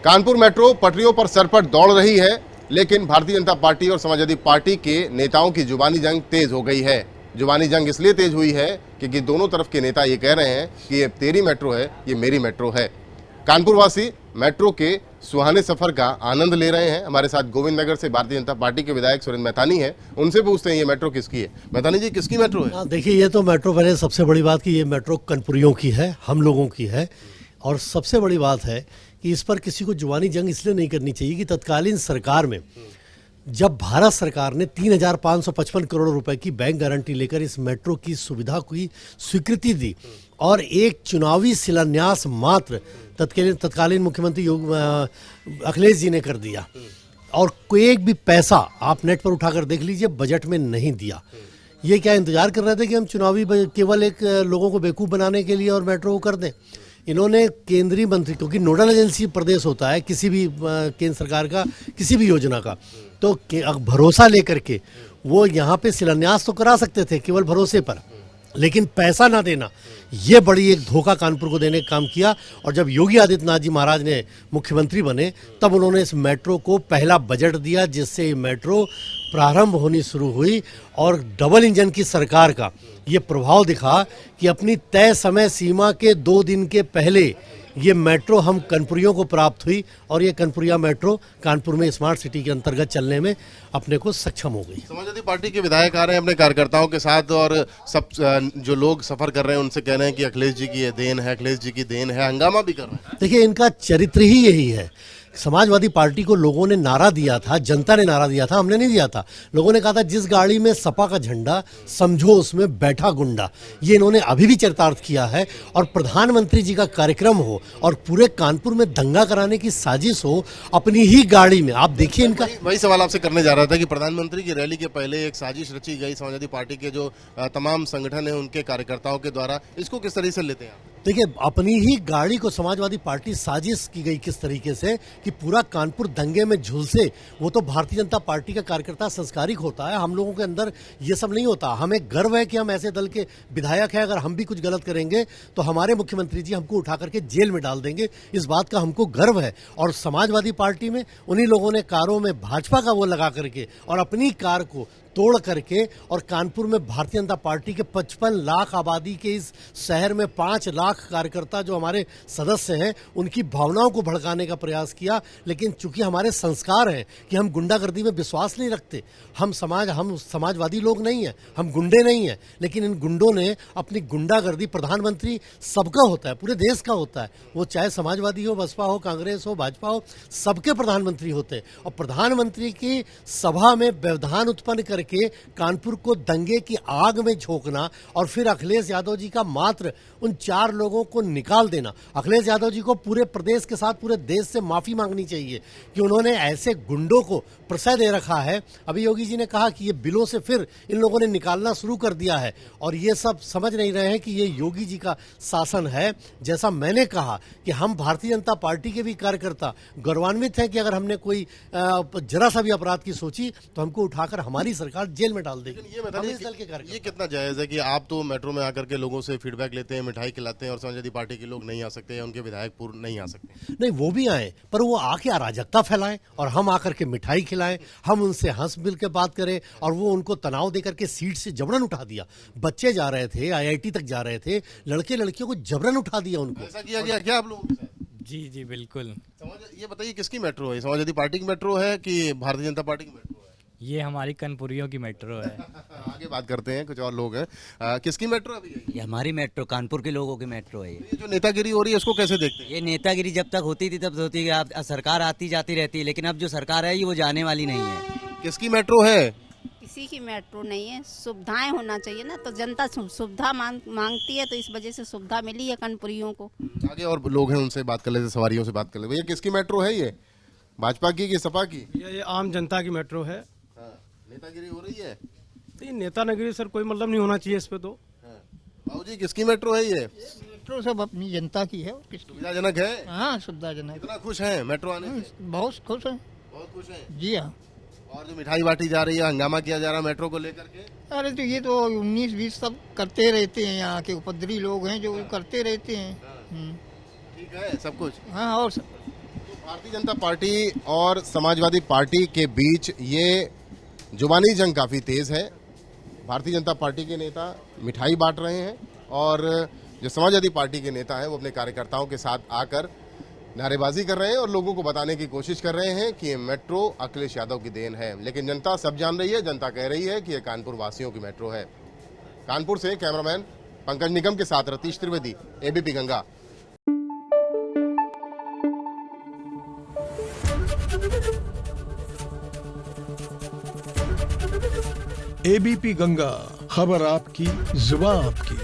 Kanpur metro पटरियों पर सरपट दौड़ रही है, लेकिन भारतीय जनता पार्टी और समाजवादी पार्टी के नेताओं की जुबानी जंग तेज हो गई है। जुबानी जंग इसलिए तेज हुई है क्योंकि दोनों तरफ के नेता ये कह रहे हैं कि ये तेरी मेट्रो है, ये मेरी मेट्रो है। कानपुर वासी मेट्रो के सुहाने सफर का आनंद ले रहे हैं। हमारे साथ गोविंद नगर से भारतीय जनता पार्टी के विधायक सुरेंद्र मैथानी हैं, उनसे पूछते हैं ये मेट्रो किसकी है। मैथानी जी, किसकी मेट्रो है? देखिए, ये तो मेट्रो पहले सबसे बड़ी बात कि ये मेट्रो कानपुरियों की है, हम लोगों की है। और सबसे बड़ी बात है कि इस पर किसी को जुबानी जंग इसलिए नहीं करनी चाहिए कि तत्कालीन सरकार में जब भारत सरकार ने 3,555 करोड़ रुपए की बैंक गारंटी लेकर इस मेट्रो की सुविधा की स्वीकृति दी और एक चुनावी शिलान्यास मात्र तत्कालीन मुख्यमंत्री अखिलेश जी ने कर दिया और कोई एक भी पैसा आप नेट पर उठाकर देख लीजिए बजट में नहीं दिया। ये क्या इंतजार कर रहे थे कि हम चुनावी केवल एक लोगों को बेवकूफ़ बनाने के लिए और मेट्रो को कर दें? इन्होंने केंद्रीय मंत्री, क्योंकि नोडल एजेंसी प्रदेश होता है किसी भी केंद्र सरकार का किसी भी योजना का, तो भरोसा लेकर के वो यहाँ पे शिलान्यास तो करा सकते थे केवल भरोसे पर, लेकिन पैसा ना देना ये बड़ी एक धोखा कानपुर को देने का काम किया। और जब योगी आदित्यनाथ जी महाराज ने मुख्यमंत्री बने तब उन्होंने इस मेट्रो को पहला बजट दिया, जिससे ये मेट्रो प्रारंभ होनी शुरू हुई और डबल इंजन की सरकार का ये प्रभाव दिखा कि अपनी तय समय सीमा के 2 दिन के पहले ये मेट्रो हम कानपुरियों को प्राप्त हुई और ये कानपुरिया मेट्रो कानपुर में स्मार्ट सिटी के अंतर्गत चलने में अपने को सक्षम हो गई। समाजवादी पार्टी के विधायक आ रहे हैं अपने कार्यकर्ताओं के साथ और सब जो लोग सफर कर रहे हैं उनसे कह रहे हैं कि अखिलेश जी की ये देन है, अखिलेश जी की देन है, हंगामा भी कर रहे हैं। देखिए, इनका चरित्र ही यही है। समाजवादी पार्टी को लोगों ने नारा दिया था, जनता ने नारा दिया था, हमने नहीं दिया था। लोगों ने कहा था जिस गाड़ी में सपा का झंडा समझो उसमें बैठा गुंडा। ये इन्होंने अभी भी चरितार्थ किया है। और प्रधानमंत्री जी का कार्यक्रम हो और पूरे कानपुर में दंगा कराने की साजिश हो अपनी ही गाड़ी में, आप देखिए इनका। वही सवाल आपसे करने जा रहा था कि प्रधानमंत्री की रैली के पहले एक साजिश रची गई समाजवादी पार्टी के जो तमाम संगठन है उनके कार्यकर्ताओं के द्वारा, इसको किस तरह से लेते हैं आप? देखिए, अपनी ही गाड़ी को समाजवादी पार्टी साजिश की गई किस तरीके से कि पूरा कानपुर दंगे में झुलसे। वो तो भारतीय जनता पार्टी का कार्यकर्ता संस्कारिक होता है, हम लोगों के अंदर ये सब नहीं होता। हमें गर्व है कि हम ऐसे दल के विधायक हैं। अगर हम भी कुछ गलत करेंगे तो हमारे मुख्यमंत्री जी हमको उठा करके जेल में डाल देंगे, इस बात का हमको गर्व है। और समाजवादी पार्टी में उन्हीं लोगों ने कारों में भाजपा का वो लगा करके और अपनी कार को तोड़ करके और कानपुर में भारतीय जनता पार्टी के 55 लाख आबादी के इस शहर में 5 लाख कार्यकर्ता जो हमारे सदस्य हैं उनकी भावनाओं को भड़काने का प्रयास किया। लेकिन चूंकि हमारे संस्कार हैं कि हम गुंडागर्दी में विश्वास नहीं रखते, हम समाजवादी लोग नहीं हैं, हम गुंडे नहीं हैं, लेकिन इन गुंडों ने अपनी गुंडागर्दी, प्रधानमंत्री सबका होता है, पूरे देश का होता है, वो चाहे समाजवादी हो, बसपा हो, कांग्रेस हो, भाजपा हो, सबके प्रधानमंत्री होते हैं। और प्रधानमंत्री की सभा में व्यवधान उत्पन्न करके कानपुर को दंगे की आग में झोंकना और फिर अखिलेश यादव जी का मात्र उन 4 लोगों को निकाल देना। अखिलेश यादव जी को पूरे प्रदेश के साथ पूरे देश से माफी मांगनी चाहिए कि उन्होंने ऐसे गुंडों को प्रश्रय दे रखा है। अभी योगी जी ने कहा कि ये बिलों से फिर इन लोगों ने निकालना शुरू कर दिया है और ये सब समझ नहीं रहे हैं कि ये योगी जी का शासन है। जैसा मैंने कहा कि हम भारतीय जनता पार्टी के भी कार्यकर्ता गौरवान्वित हैं कि अगर हमने कोई जरा सा भी अपराध की सोची तो हमको उठाकर हमारी सरकार जेल में डाल देगी। ये कितना जायज है कि आप तो मेट्रो में आकर के लोगों से फीडबैक लेते हैं, मिठाई खिलाते हैं और समाजवादी पार्टी के लोग नहीं आ सकते या उनके विधायक पूर्व नहीं आ सकते? नहीं, वो भी आए पर वो आके अराजकता फैलाएं और हम आकर के मिठाई खिलाएं, हम उनसे हंस मिल के बात करें और वो उनको तनाव देकर के सीट से जबरन उठा दिया। बच्चे जा रहे थे, IIT तक जा रहे थे, लड़के लड़कियों को जबरन उठा दिया उनको। ऐसा किया गया क्या आप लोगों के साथ? जी जी बिल्कुल। ये बताइए किसकी मेट्रो है? समाजवादी पार्टी की मेट्रो है कि भारतीय जनता पार्टी की मेट्रो है? ये हमारी कानपुरियों की मेट्रो है। आगे बात करते हैं, कुछ और लोग हैं। किसकी मेट्रो अभी है? ये हमारी मेट्रो, कानपुर के लोगों की मेट्रो है। ये जो नेतागिरी हो रही है इसको कैसे देखते हैं? ये नेतागिरी जब तक होती थी तब होती है, अब सरकार आती जाती रहती है, लेकिन अब जो सरकार है ये वो जाने वाली नहीं है। किसकी मेट्रो है? किसी की मेट्रो नहीं है, सुविधाएं होना चाहिए ना, तो जनता सुविधा मांगती है, तो इस वजह से सुविधा मिली है कानपुरियों को। आगे और लोग हैं, उनसे बात कर लेते, सवारियों से बात कर लेते। भैया किसकी मेट्रो है ये? भाजपा की कि सपा की? ये आम जनता की मेट्रो है। नेतागिरी हो रही है? तो नेता नगरी सर कोई मतलब नहीं होना चाहिए इस पे तो। बाबूजी किसकी मेट्रो है ये? मेट्रो सब अपनी जनता की है। सुविधाजनक है? हाँ, सुविधाजनक। कितना खुश हैं मेट्रो आने से? बहुत खुश हैं। बहुत खुश हैं? जी हाँ। और जो मिठाई बांटी जा रही है, हंगामा किया जा रहा है मेट्रो को लेकर के? अरे तो ये तो 19-20 सब करते रहते हैं, यहाँ के उपद्रवी लोग हैं जो करते रहते हैं। ठीक है सब कुछ? हाँ, और सब। भारतीय जनता पार्टी और समाजवादी पार्टी के बीच ये जुबानी जंग काफी तेज है। भारतीय जनता पार्टी के नेता मिठाई बांट रहे हैं और जो समाजवादी पार्टी के नेता हैं वो अपने कार्यकर्ताओं के साथ आकर नारेबाजी कर रहे हैं और लोगों को बताने की कोशिश कर रहे हैं कि ये मेट्रो अखिलेश यादव की देन है। लेकिन जनता सब जान रही है, जनता कह रही है कि ये कानपुर वासियों की मेट्रो है। कानपुर से कैमरामैन पंकज निगम के साथ रतीश त्रिवेदी, एबीपी गंगा। एबीपी गंगा, खबर आपकी, जुबान आपकी।